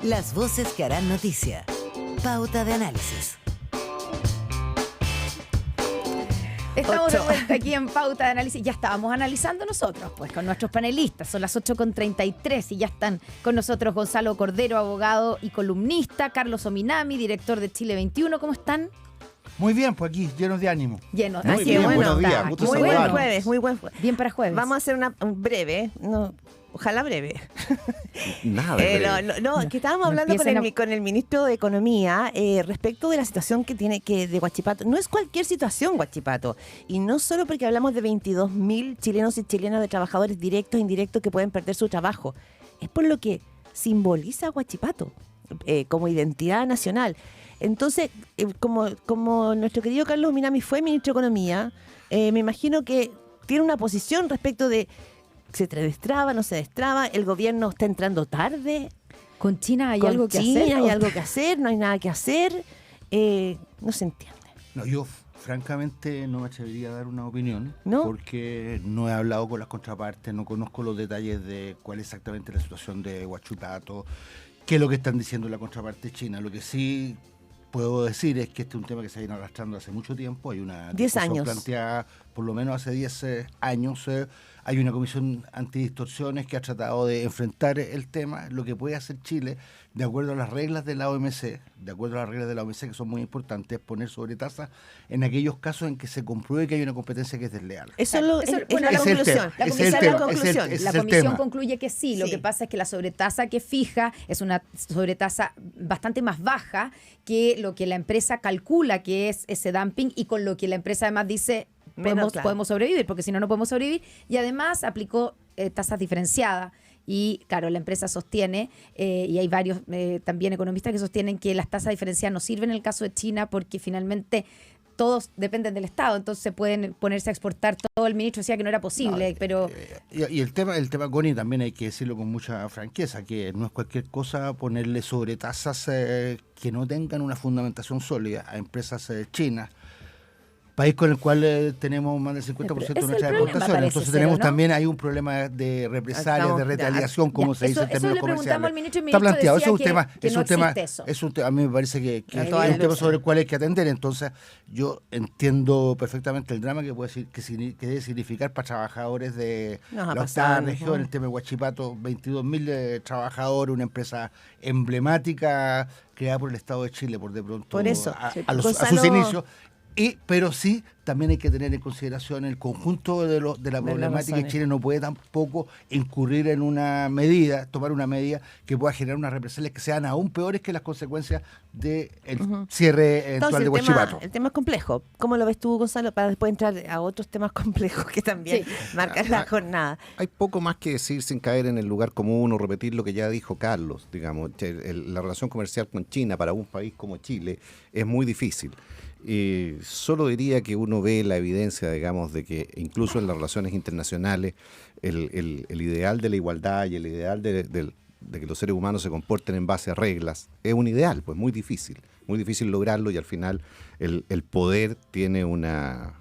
Las voces que harán noticia. Pauta de análisis. Estamos de vuelta aquí en Pauta de Análisis. Ya estábamos analizando nosotros, pues, con nuestros panelistas. Son las 8:33 y ya están con nosotros Gonzalo Cordero, abogado y columnista, Carlos Ominami, director de Chile 21. ¿Cómo están? Muy bien, pues aquí, llenos de ánimo. Llenos. Muy bien, buenos días. Está. Gusto Muy saludarlos. buen Jueves, muy buen jueves. Bien para jueves. Vamos a hacer un breve, ojalá breve. Nada de breve. Que estábamos No hablando empiecen con el ministro de Economía respecto de la situación que tiene de Huachipato. No es cualquier situación, Huachipato. Y no solo porque hablamos de 22.000 chilenos y chilenas de trabajadores directos e indirectos que pueden perder su trabajo. Es por lo que simboliza Huachipato como identidad nacional. Entonces, como nuestro querido Carlos Minami fue ministro de Economía, me imagino que tiene una posición respecto de se destraba, no se destraba, el gobierno está entrando tarde. ¿Con China hay Con algo que China hacer? hay algo que hacer, no hay nada que hacer. No se entiende. No, yo francamente no me atrevería a dar una opinión, ¿No? porque no he hablado con las contrapartes, no conozco los detalles de cuál es exactamente la situación de Huachipato, qué es lo que están diciendo la contraparte china. Lo que sí puedo decir es que este es un tema que se viene arrastrando hace mucho tiempo. Hay una 10 discusión años. planteada por lo menos hace 10 años. Hay una comisión antidistorsiones que ha tratado de enfrentar el tema. Lo que puede hacer Chile, de acuerdo a las reglas de la OMC, que son muy importantes, es poner sobretasas en aquellos casos en que se compruebe que hay una competencia que es desleal. Eso Claro, es bueno, la ese es el conclusión. tema, La ese es el comisión, tema, ese es la el comisión tema. concluye que sí. Lo Sí. que pasa es que la sobretasa que fija es una sobretasa bastante más baja que lo que la empresa calcula que es ese dumping y con lo que la empresa además dice Claro. podemos sobrevivir, porque si no, no podemos sobrevivir. Y además aplicó tasas diferenciadas. Y claro, la empresa sostiene, y hay varios también economistas que sostienen que las tasas diferenciadas no sirven en el caso de China porque finalmente todos dependen del Estado, entonces pueden ponerse a exportar todo. El ministro decía que no era posible, pero... Y el tema, Connie, también hay que decirlo con mucha franqueza, que no es cualquier cosa ponerle sobretasas que no tengan una fundamentación sólida a empresas chinas, país con el cual tenemos más del 50% de Es el nuestras problema, exportaciones. parece Entonces ser, tenemos ¿no? también hay un problema de represalias, de retaliación, como Ya, se dice en eso términos le preguntamos comerciales. al ministro y el Está ministro planteado, decía eso es un tema, que es no un tema, existe eso. es un tema, a mí me parece que La es toda un tema luces. sobre el cual hay que atender. Entonces yo entiendo perfectamente el drama que puede decir, que debe significar para trabajadores de Nos ha la octava pasado, región, ¿no? el tema de Huachipato, 22.000 trabajadores, una empresa emblemática creada por el Estado de Chile, por de pronto Por eso. a Gonzalo- sus inicios. Pero sí, también hay que tener en consideración el conjunto de la problemática, y razones. Chile no puede tampoco incurrir en tomar una medida que pueda generar unas represalias que sean aún peores que las consecuencias del cierre eventual de Huachipato. El tema es complejo. ¿Cómo lo ves tú, Gonzalo? Para después entrar a otros temas complejos que también marcan la jornada. Hay poco más que decir sin caer en el lugar común o repetir lo que ya dijo Carlos. Digamos, la relación comercial con China para un país como Chile es muy difícil. Solo diría que uno ve la evidencia, digamos, de que incluso en las relaciones internacionales el ideal de la igualdad y el ideal de que los seres humanos se comporten en base a reglas es un ideal, pues muy difícil lograrlo, y al final el poder tiene una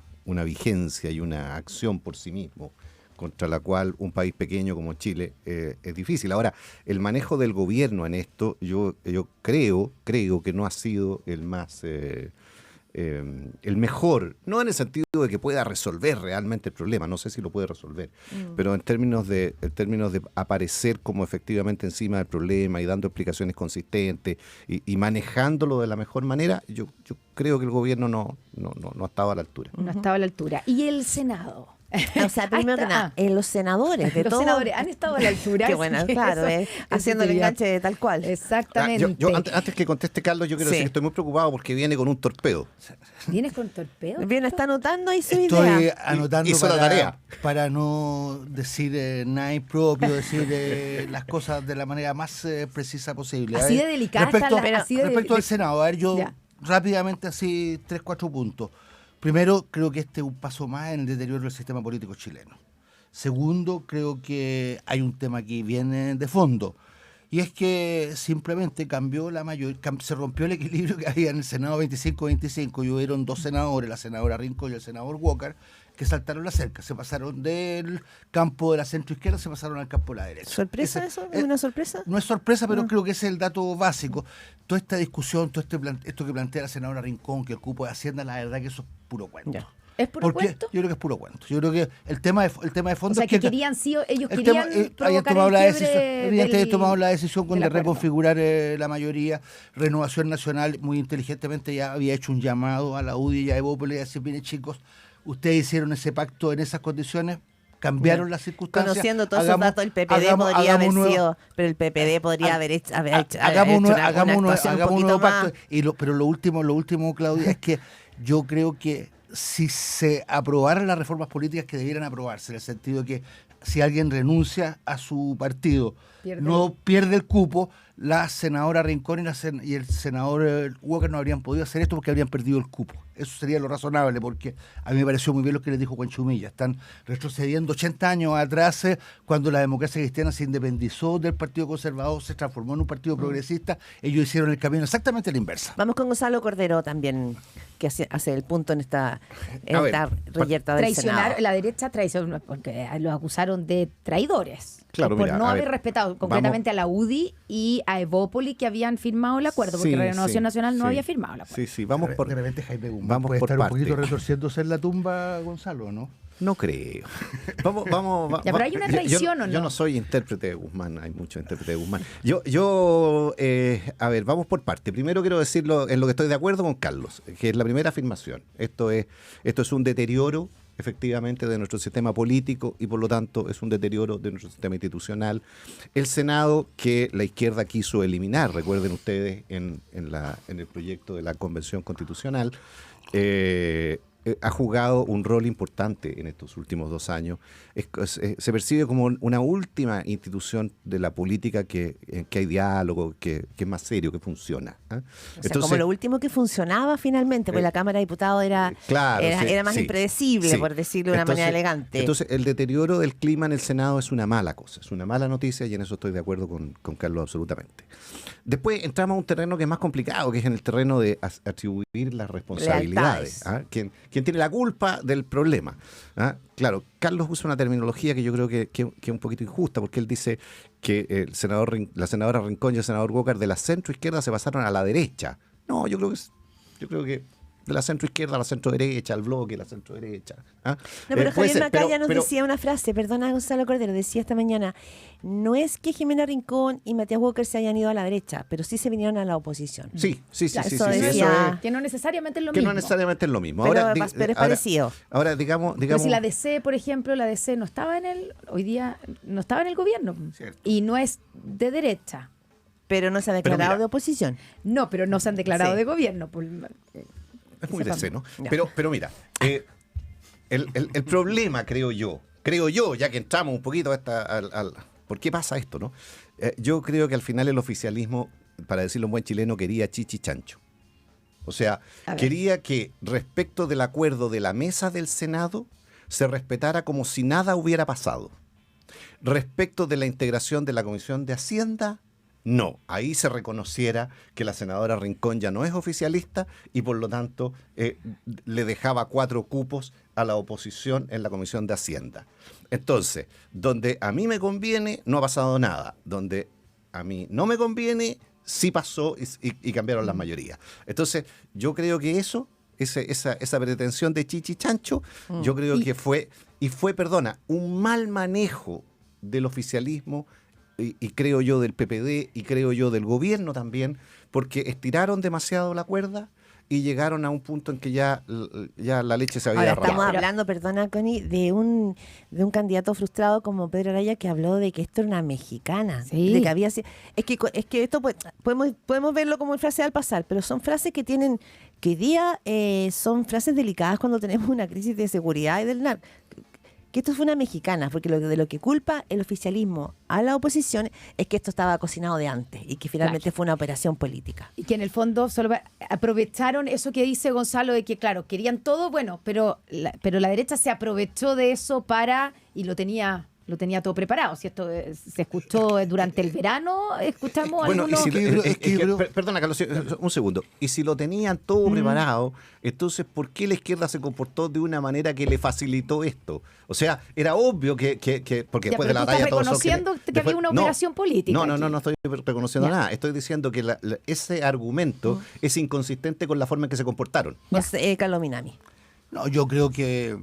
vigencia y una acción por sí mismo contra la cual un país pequeño como Chile es difícil. Ahora, el manejo del gobierno en esto, yo creo que no ha sido el más... el mejor, no en el sentido de que pueda resolver realmente el problema, no sé si lo puede resolver, pero en términos de aparecer como efectivamente encima del problema y dando explicaciones consistentes y manejándolo de la mejor manera, yo creo que el gobierno no ha estado a la altura. No estaba a la altura. ¿Y el Senado? O sea, primero que nada, los senadores de Los todo. senadores han estado a la altura. Qué bueno, así que claro, eso haciendo el sería- enganche tal cual. Exactamente. Yo antes que conteste Carlos, yo quiero Sí. decir que estoy muy preocupado porque viene con un torpedo. ¿Vienes con torpedo? Bien, está anotando ahí su Estoy idea. anotando Hizo la tarea. para no decir nada impropio, decir las cosas de la manera más precisa posible. Así de delicada está respecto al Senado, a ver, yo Ya. rápidamente así 3-4 puntos. Primero, creo que este es un paso más en el deterioro del sistema político chileno. Segundo, creo que hay un tema aquí viene de fondo. Y es que simplemente se rompió el equilibrio que había en el Senado 25-25 y hubieron dos senadores, la senadora Rincón y el senador Walker, que saltaron la cerca, se pasaron del campo de la centroizquierda, se pasaron al campo de la derecha. ¿Sorpresa eso? ¿Es una sorpresa? No es sorpresa, pero No. creo que ese es el dato básico. Toda esta discusión, esto que plantea la senadora Rincón, que el cupo de Hacienda, la verdad que eso es puro cuento. Ya. ¿Es puro Porque cuento? yo creo que es puro cuento. Yo creo que el tema de fondo O sea, es que querían, sí, ellos el querían tema, provocar hayan tomado el la quiebre decisión, evidentemente hayan tomado la decisión del con de acuerdo. reconfigurar la mayoría. Renovación Nacional muy inteligentemente ya había hecho un llamado a la UDI y a Evópolis y a decir, miren chicos, ustedes hicieron ese pacto en esas condiciones, cambiaron las circunstancias. Conociendo todos esos datos, el PPD podría haber sido, pero el PPD podría haber hecho hagamos una un actuación un nuevo poquito más. pacto. Pero lo último, Claudia, es que yo creo que si se aprobaran las reformas políticas que debieran aprobarse, en el sentido de que si alguien renuncia a su partido, no pierde el cupo, la senadora Rincón y el senador Walker no habrían podido hacer esto porque habrían perdido el cupo. Eso sería lo razonable, porque a mí me pareció muy bien lo que les dijo Juan Chumilla. Están retrocediendo 80 años atrás, cuando la democracia cristiana se independizó del Partido Conservador, se transformó en un partido progresista. Ellos hicieron el camino exactamente a la inversa. Vamos con Gonzalo Cordero también, que hace el punto en esta reyerta del Traicionar, Senado. la derecha traicionó, porque los acusaron de traidores. Claro, por mira, no a haber ver, respetado concretamente a la UDI y a Evópolis, que habían firmado el acuerdo, porque Sí, Renovación sí, Nacional no sí. había firmado el acuerdo. Sí, vamos por... De repente Jaime Guzmán vamos puede por estar parte. un poquito retorciéndose en la tumba, Gonzalo, ¿no? No creo. Vamos. Ya, pero hay una traición, ¿o no? Yo no soy intérprete de Guzmán, hay muchos intérpretes de Guzmán. A ver, vamos por parte. Primero quiero decirlo en lo que estoy de acuerdo con Carlos, que es la primera afirmación. Esto es un deterioro, efectivamente, de nuestro sistema político y por lo tanto es un deterioro de nuestro sistema institucional. El Senado que la izquierda quiso eliminar, recuerden ustedes, en el proyecto de la Convención Constitucional, ha jugado un rol importante en estos últimos 2 años. Se percibe como una última institución de la política en que hay diálogo, que es más serio, que funciona. O sea, como lo último que funcionaba finalmente, porque la Cámara de Diputados era más impredecible, por decirlo de una manera elegante. Entonces, el deterioro del clima en el Senado es una mala cosa, es una mala noticia y en eso estoy de acuerdo con Carlos absolutamente. Después entramos a un terreno que es más complicado, que es en el terreno de atribuir las responsabilidades. ¿Quién tiene la culpa del problema? Claro, Carlos usa una terminología que yo creo que es un poquito injusta, porque él dice que la senadora Rincón y el senador Walker de la centroizquierda se pasaron a la derecha. No, yo creo que de la centroizquierda a la centroderecha, al bloque, la centroderecha. No, pero Javier Macaya nos pero, decía una frase, perdona Gonzalo Cordero, decía esta mañana, no es que Jimena Rincón y Matías Walker se hayan ido a la derecha, pero sí se vinieron a la oposición. Sí. Eso Eso decía- Que no necesariamente es lo que mismo. no necesariamente es lo mismo. Pero Ahora, es parecido. Ahora, digamos... Pero si la DC, por ejemplo, la DC no estaba hoy día no estaba en el gobierno. Cierto. Y no es de derecha. Pero no se ha declarado mira. de oposición. No, pero no se han declarado Sí. de gobierno. Es muy Sepamos. DC, ¿no? Ya. Pero mira, el problema, creo yo, ya que entramos un poquito ¿por qué pasa esto, no? Yo creo que al final el oficialismo, para decirlo en buen chileno, quería chichi chancho. O sea, A ver. quería que respecto del acuerdo de la mesa del Senado se respetara como si nada hubiera pasado. Respecto de la integración de la Comisión de Hacienda, no. Ahí se reconociera que la senadora Rincón ya no es oficialista y por lo tanto le dejaba 4 cupos a la oposición en la Comisión de Hacienda. Entonces, donde a mí me conviene, no ha pasado nada. Donde a mí no me conviene, sí pasó y cambiaron las mayorías. Entonces, yo creo que esa pretensión de chichi chancho, yo creo que fue un mal manejo del oficialismo y creo yo del PPD y creo yo del gobierno también, porque estiraron demasiado la cuerda y llegaron a un punto en que ya la leche se había Ahora derramado. estamos hablando, perdona Connie, de un candidato frustrado como Pedro Araya que habló de que esto era una mexicana. Sí. De que había sido, es que esto podemos verlo como frase al pasar, pero son frases que hoy día son frases delicadas cuando tenemos una crisis de seguridad y del narco. Que esto fue una mexicana, porque de lo que culpa el oficialismo a la oposición es que esto estaba cocinado de antes y que finalmente fue una operación política. Y que en el fondo solo aprovecharon eso que dice Gonzalo de que, claro, querían todo, bueno, pero la derecha se aprovechó de eso y lo tenía lo tenía todo preparado. Si esto se escuchó durante el verano, escuchamos Bueno, algunos... perdona, Carlos, un segundo. Y si lo tenían todo preparado, entonces, ¿por qué la izquierda se comportó de una manera que le facilitó esto? O sea, era obvio que porque después de la batalla todos son reconociendo que había una operación política. No estoy reconociendo nada. Estoy diciendo que ese argumento es inconsistente con la forma en que se comportaron. Carlos Minami. No, yo creo que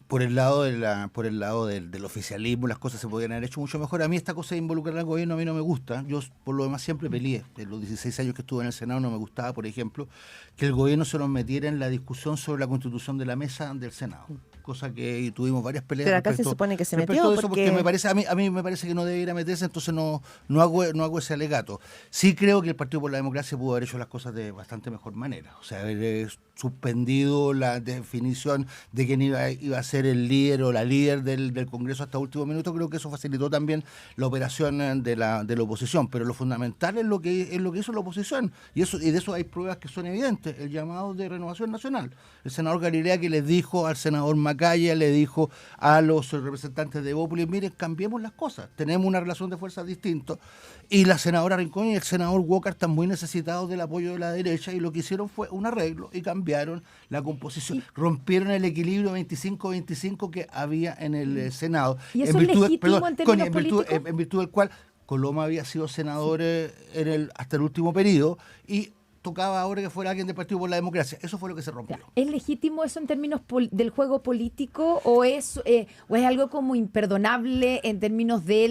por el lado del oficialismo las cosas se podrían haber hecho mucho mejor. A mí esta cosa de involucrar al gobierno a mí no me gusta. Yo por lo demás siempre peleé. En los 16 años que estuve en el Senado no me gustaba, por ejemplo, que el gobierno se nos metiera en la discusión sobre la constitución de la mesa del Senado. Cosa que tuvimos varias peleas. Pero acá se supone que se metió. De eso, porque me parece, a mí me parece que no debería meterse, entonces no hago ese alegato. Sí creo que el Partido por la Democracia pudo haber hecho las cosas de bastante mejor manera. O sea, haber suspendido la definición de quién iba a ser el líder o la líder del Congreso hasta último minuto, creo que eso facilitó también la operación de la oposición. Pero lo fundamental es lo que hizo la oposición. Y de eso hay pruebas que son evidentes. El llamado de Renovación Nacional. El senador Galilea, que les dijo al senador Macaya, le dijo a los representantes de Evópolis: miren, cambiemos las cosas, tenemos una relación de fuerzas distinta. Y la senadora Rincón y el senador Walker están muy necesitados del apoyo de la derecha, y lo que hicieron fue un arreglo y cambiaron la composición, rompieron el equilibrio 25-25 que había en el Senado. ¿Y eso es legítimo en términos políticos? En virtud del cual Coloma había sido senador hasta el último periodo, y tocaba ahora que fuera alguien del Partido por la Democracia. Eso fue lo que se rompió. ¿Es legítimo eso en términos del juego político o es algo como imperdonable en términos de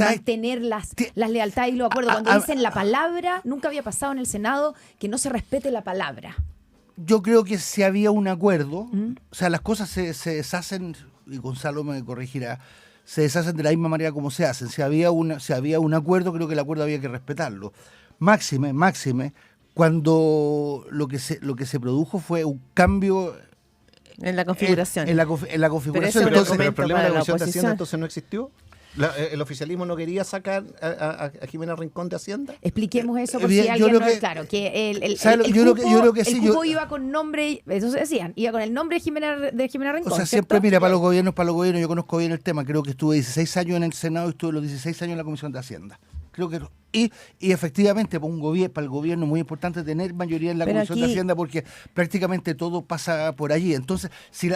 mantener las lealtades y los acuerdos? Cuando dicen la palabra, nunca había pasado en el Senado que no se respete la palabra. Yo creo que si había un acuerdo, o sea, las cosas se deshacen, y Gonzalo me corregirá, se deshacen de la misma manera como se hacen. Si había un acuerdo, creo que el acuerdo había que respetarlo. Máxime, cuando lo que se produjo fue un cambio en la configuración. En la configuración. Pero el problema de la Comisión de Hacienda entonces no existió. ¿El oficialismo no quería sacar a Jimena Rincón de Hacienda? Expliquemos eso por si alguien no es claro. Que el cupo iba con nombre, eso se decían, iba con el nombre de Jimena Rincón. O sea, ¿cierto? siempre, mira, para los gobiernos, yo conozco bien el tema. Creo que estuve 16 años en el Senado y estuve los 16 años en la Comisión de Hacienda. Creo que y efectivamente para el gobierno es muy importante tener mayoría en la Comisión de Hacienda, porque prácticamente todo pasa por allí. Entonces, si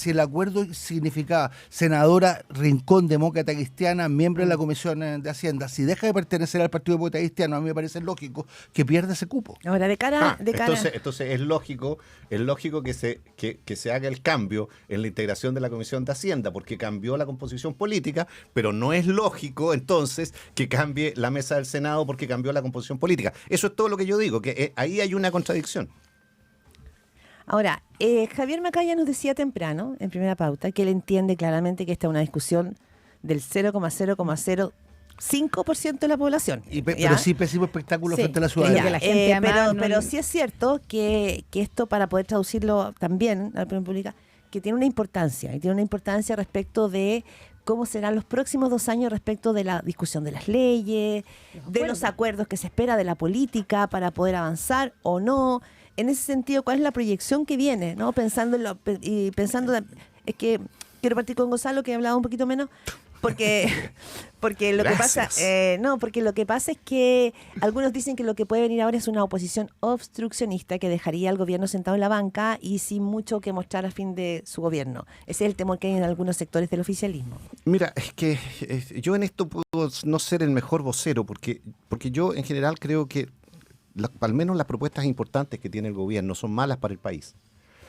el acuerdo significaba senadora Rincón, demócrata cristiana, miembro de la Comisión de Hacienda, si deja de pertenecer al Partido Demócrata Cristiano, a mí me parece lógico que pierda ese cupo. Ahora, entonces es lógico que se haga el cambio en la integración de la Comisión de Hacienda, porque cambió la composición política, pero no es lógico entonces que cambie la mesa del Senado porque cambió la composición política. Eso es todo lo que yo digo, que ahí hay una contradicción. Ahora, Javier Macaya nos decía temprano, en primera pauta, que él entiende claramente que esta es una discusión del 0,005% de la población. Pero sí pésimo espectáculo frente a la ciudadanía. Pero sí es cierto que esto, para poder traducirlo también a la opinión pública, que tiene una importancia, y tiene una importancia respecto de cómo serán los próximos 2 años respecto de la discusión de las leyes, de los acuerdos que se espera de la política para poder avanzar o no. En ese sentido, ¿cuál es la proyección que viene? ¿No? Pensando es que quiero partir con Gonzalo, que ha hablado un poquito menos, porque lo que pasa, porque lo que pasa es que algunos dicen que lo que puede venir ahora es una oposición obstruccionista que dejaría al gobierno sentado en la banca y sin mucho que mostrar a fin de su gobierno. Ese es el temor que hay en algunos sectores del oficialismo. Mira, es que yo en esto puedo no ser el mejor vocero, porque yo en general creo que al menos las propuestas importantes que tiene el gobierno son malas para el país.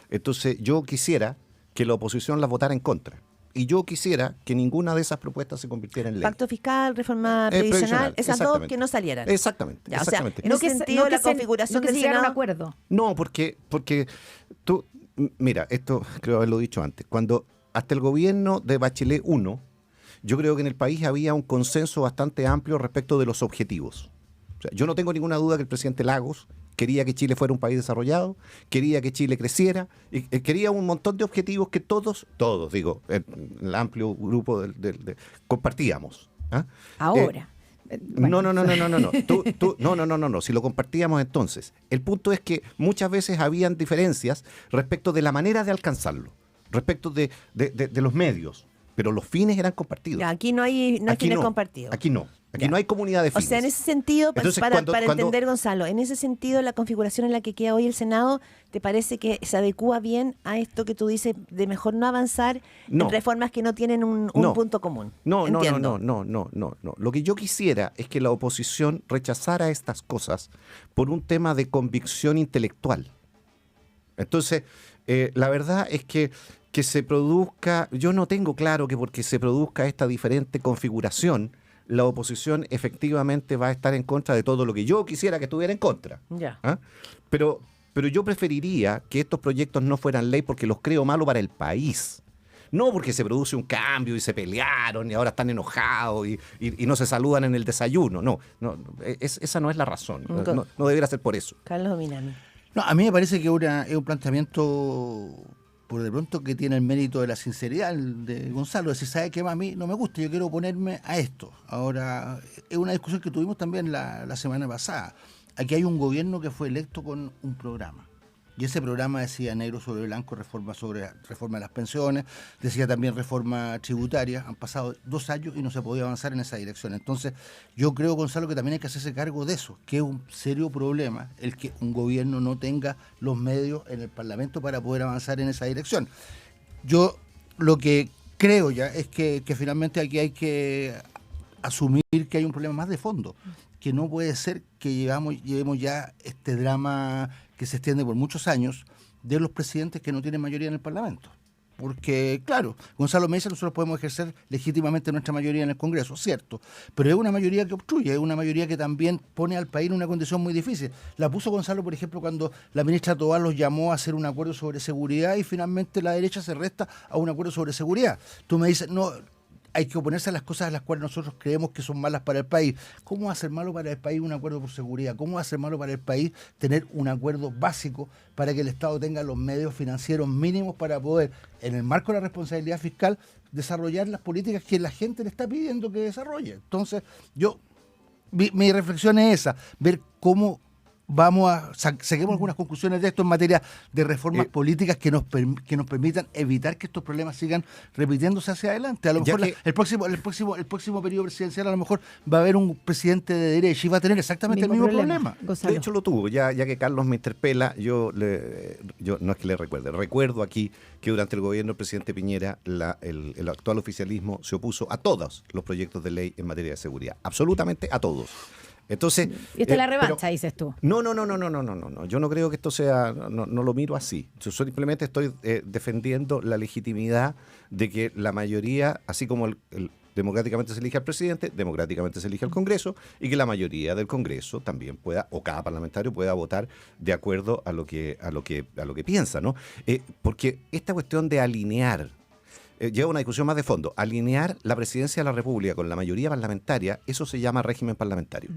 Entonces yo quisiera que la oposición las votara en contra. Y yo quisiera que ninguna de esas propuestas se convirtiera en ley. Pacto fiscal, reforma previsional, esas dos que no salieran. Exactamente. Ya, exactamente. O sea, en ese sentido, la configuración del Senado... un acuerdo. No, porque tú, mira, esto creo haberlo dicho antes, cuando hasta el gobierno de Bachelet 1, yo creo que en el país había un consenso bastante amplio respecto de los objetivos. O sea, yo no tengo ninguna duda que el presidente Lagos quería que Chile fuera un país desarrollado, quería que Chile creciera, y quería un montón de objetivos que todos digo, el amplio grupo compartíamos. ¿Ah? Ahora. No. No. Si lo compartíamos entonces. El punto es que muchas veces habían diferencias respecto de la manera de alcanzarlo. respecto de los medios, pero los fines eran compartidos. Ya, aquí no hay Aquí fines no, compartidos. Aquí no. Aquí Ya. no hay comunidad de O fines. sea, en ese sentido, Entonces, para cuando- entender, Gonzalo, en ese sentido, la configuración en la que queda hoy el Senado, ¿te parece que se adecúa bien a esto que tú dices de mejor no avanzar No. en reformas que no tienen un No. punto común? No. Entiendo. Lo que yo quisiera es que la oposición rechazara estas cosas por un tema de convicción intelectual. Entonces, la verdad es que se produzca, yo no tengo claro que porque se produzca esta diferente configuración, la oposición efectivamente va a estar en contra de todo lo que yo quisiera que estuviera en contra. Ya. ¿Ah? Pero yo preferiría que estos proyectos no fueran ley porque los creo malo para el país. No porque se produce un cambio y se pelearon y ahora están enojados y no se saludan en el desayuno. No, esa no es la razón. No debería ser por eso. Carlos Ominami. No, a mí me parece que es un planteamiento, por de pronto, que tiene el mérito de la sinceridad de Gonzalo. Es decir, ¿sabe qué más? A mí no me gusta, yo quiero oponerme a esto. Ahora, es una discusión que tuvimos también la semana pasada. Aquí hay un gobierno que fue electo con un programa. Y ese programa decía negro sobre blanco, reforma de las pensiones, decía también reforma tributaria. Han pasado 2 años y no se ha podido avanzar en esa dirección. Entonces, yo creo, Gonzalo, que también hay que hacerse cargo de eso, que es un serio problema el que un gobierno no tenga los medios en el Parlamento para poder avanzar en esa dirección. Yo lo que creo ya es que finalmente aquí hay que asumir que hay un problema más de fondo, que no puede ser que llevemos ya este drama que se extiende por muchos años de los presidentes que no tienen mayoría en el Parlamento. Porque, claro, Gonzalo me dice, nosotros podemos ejercer legítimamente nuestra mayoría en el Congreso, cierto, pero es una mayoría que obstruye, es una mayoría que también pone al país en una condición muy difícil. La puso Gonzalo, por ejemplo, cuando la ministra Tobar los llamó a hacer un acuerdo sobre seguridad y finalmente la derecha se resta a un acuerdo sobre seguridad. Tú me dices, no, hay que oponerse a las cosas a las cuales nosotros creemos que son malas para el país. ¿Cómo va a ser malo para el país un acuerdo por seguridad? ¿Cómo va a ser malo para el país tener un acuerdo básico para que el Estado tenga los medios financieros mínimos para poder, en el marco de la responsabilidad fiscal, desarrollar las políticas que la gente le está pidiendo que desarrolle? Entonces, mi reflexión es esa, ver cómo saquemos algunas conclusiones de esto en materia de reformas políticas que nos permitan evitar que estos problemas sigan repitiéndose hacia adelante. A lo mejor el próximo periodo presidencial a lo mejor va a haber un presidente de derecha y va a tener exactamente el mismo problema. Gonzalo. De hecho lo tuvo, ya que Carlos me interpela, yo no es que le recuerdo aquí que durante el gobierno del presidente Piñera el actual oficialismo se opuso a todos los proyectos de ley en materia de seguridad, absolutamente a todos. Entonces, Y esta es la revancha, dices tú. No. Yo no creo que esto sea, no lo miro así. Yo simplemente estoy defendiendo la legitimidad de que la mayoría, así como democráticamente se elige al presidente, democráticamente se elige al Congreso, y que la mayoría del Congreso también pueda, o cada parlamentario pueda votar de acuerdo a lo que piensa, ¿no? Porque esta cuestión de alinear lleva una discusión más de fondo. Alinear la presidencia de la República con la mayoría parlamentaria, eso se llama régimen parlamentario.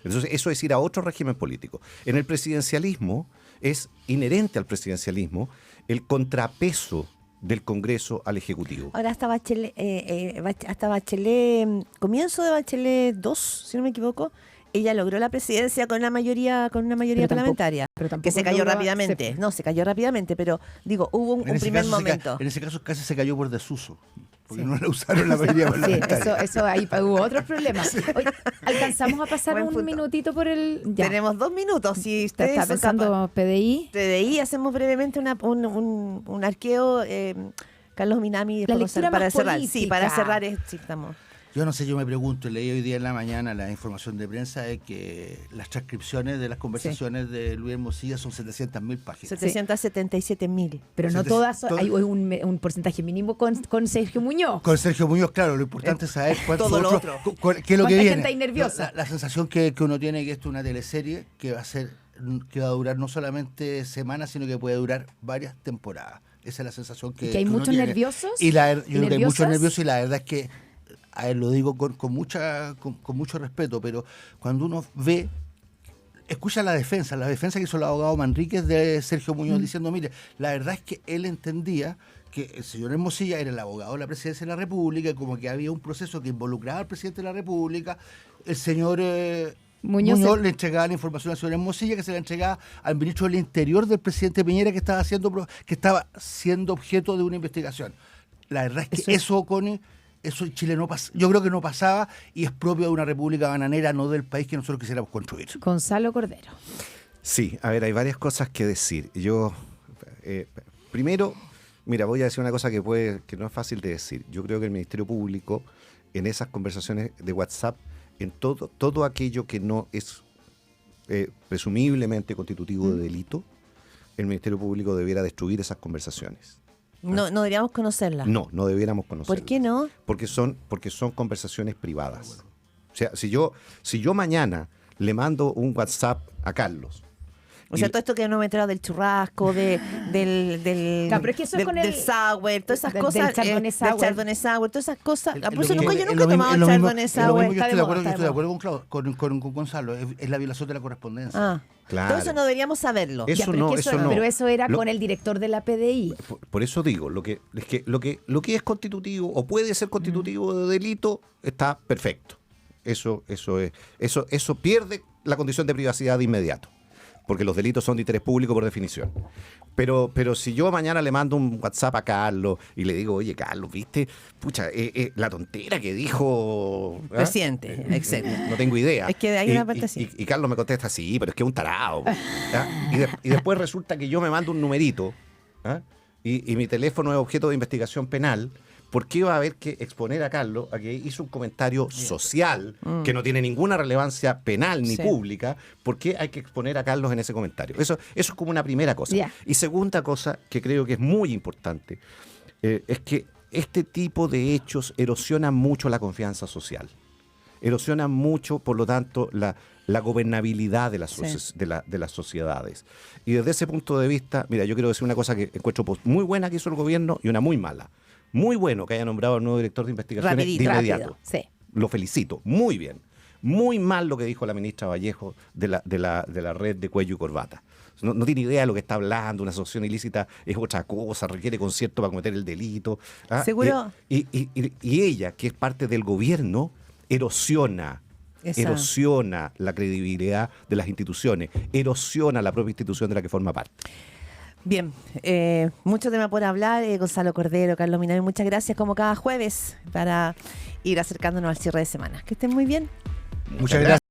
Entonces, eso es ir a otro régimen político. En el presidencialismo, es inherente al presidencialismo el contrapeso del Congreso al Ejecutivo. Ahora hasta Bachelet, comienzo de Bachelet 2, si no me equivoco, ella logró la presidencia con una mayoría parlamentaria, que se cayó rápidamente. No, se cayó rápidamente, pero digo, hubo un primer momento. En ese caso casi se cayó por desuso, porque no la usaron la mayoría parlamentaria. Sí, eso ahí hubo otros problemas. Oye, alcanzamos a pasar Buen un punto. minutito por el... Ya. Tenemos 2 minutos. Si ustedes ¿Está son pensando PDI? PDI, hacemos brevemente un arqueo, Carlos Minami, La lectura para más cerrar. política. Sí, para cerrar, sí, estamos. Yo no sé, yo me pregunto, leí hoy día en la mañana la información de prensa de que las transcripciones de las conversaciones de Luis Hermosilla son 700.000 páginas. 777.000. Pero no todas, hay un porcentaje mínimo con Sergio Muñoz. Con Sergio Muñoz, claro, lo importante es saber cuánto todo lo otro. qué es lo que ¿Cuánta viene. gente hay nerviosa? La sensación que uno tiene que esto es una teleserie que va a durar no solamente semanas, sino que puede durar varias temporadas. Esa es la sensación que hay uno muchos tiene. nerviosos. Y yo creo que hay muchos ¿Nerviosas? nerviosos y la verdad es que, a ver, lo digo con mucho respeto, pero cuando uno escucha la defensa que hizo el abogado Manríquez de Sergio Muñoz diciendo, mire, la verdad es que él entendía que el señor Hermosilla era el abogado de la presidencia de la República y como que había un proceso que involucraba al presidente de la República, el señor Muñoz le entregaba la información a la señora Hermosilla, que se la entregaba al ministro del Interior del presidente Piñera, que estaba siendo objeto de una investigación. La verdad es que eso en Chile no pasa. Yo creo que no pasaba y es propio de una república bananera, no del país que nosotros quisiéramos construir. Gonzalo Cordero. Sí, a ver, hay varias cosas que decir. Yo, primero, mira, voy a decir una cosa que no es fácil de decir. Yo creo que el Ministerio Público, en esas conversaciones de WhatsApp, en todo aquello que no es presumiblemente constitutivo de delito, el Ministerio Público debiera destruir esas conversaciones. No deberíamos conocerla. No debiéramos conocerlas. ¿Por qué no? Porque son conversaciones privadas. O sea, si yo mañana le mando un WhatsApp a Carlos. O sea, todo esto que no me he enterado del churrasco, del Claro, pero es que eso es con del sour, todas esas cosas. del Chardonnay sour. Del Chardonnay sour, todas esas cosas. Por eso yo nunca he Es lo tomado mismo- Chardonnay sour. Yo Está estoy de de moda, acuerdo con Gonzalo. Es la violación de la correspondencia. Ah, Claro. todo eso no deberíamos saberlo. Eso Ya, pero no, es que eso no. Pero eso era Lo- con el director de la PDI. Por eso digo, lo que es constitutivo o puede ser constitutivo de delito está perfecto. Eso pierde la condición de privacidad de inmediato, porque los delitos son de interés público por definición. Pero si yo mañana le mando un WhatsApp a Carlos y le digo, oye, Carlos, ¿viste? Pucha, la tontera que dijo... ¿ah? Presidente, etcétera. No tengo idea. Es que hay una parte así. Y Carlos me contesta, sí, pero es que es un tarado. ¿ah? Y después resulta que yo me mando un numerito, ¿ah? y mi teléfono es objeto de investigación penal. ¿Por qué va a haber que exponer a Carlos a que hizo un comentario social que no tiene ninguna relevancia penal ni Sí. pública? ¿Por qué hay que exponer a Carlos en ese comentario? Eso es como una primera cosa. Ya. Y segunda cosa que creo que es muy importante, es que este tipo de hechos erosionan mucho la confianza social. Erosionan mucho, por lo tanto, la gobernabilidad de las, Sí. de las sociedades. Y desde ese punto de vista, mira, yo quiero decir una cosa que encuentro muy buena que hizo el gobierno y una muy mala. Muy bueno que haya nombrado al nuevo director de investigaciones Rapidito. de inmediato. Rápido, sí. Lo felicito, muy bien. Muy mal lo que dijo la ministra Vallejo de la red de cuello y corbata. No tiene idea de lo que está hablando, una asociación ilícita es otra cosa, requiere concierto para cometer el delito. ¿ah? Seguro. Y ella, que es parte del gobierno, erosiona la credibilidad de las instituciones, erosiona la propia institución de la que forma parte. Bien, mucho tema por hablar. Gonzalo Cordero, Carlos Minami, muchas gracias como cada jueves para ir acercándonos al cierre de semana. Que estén muy bien. Muchas gracias.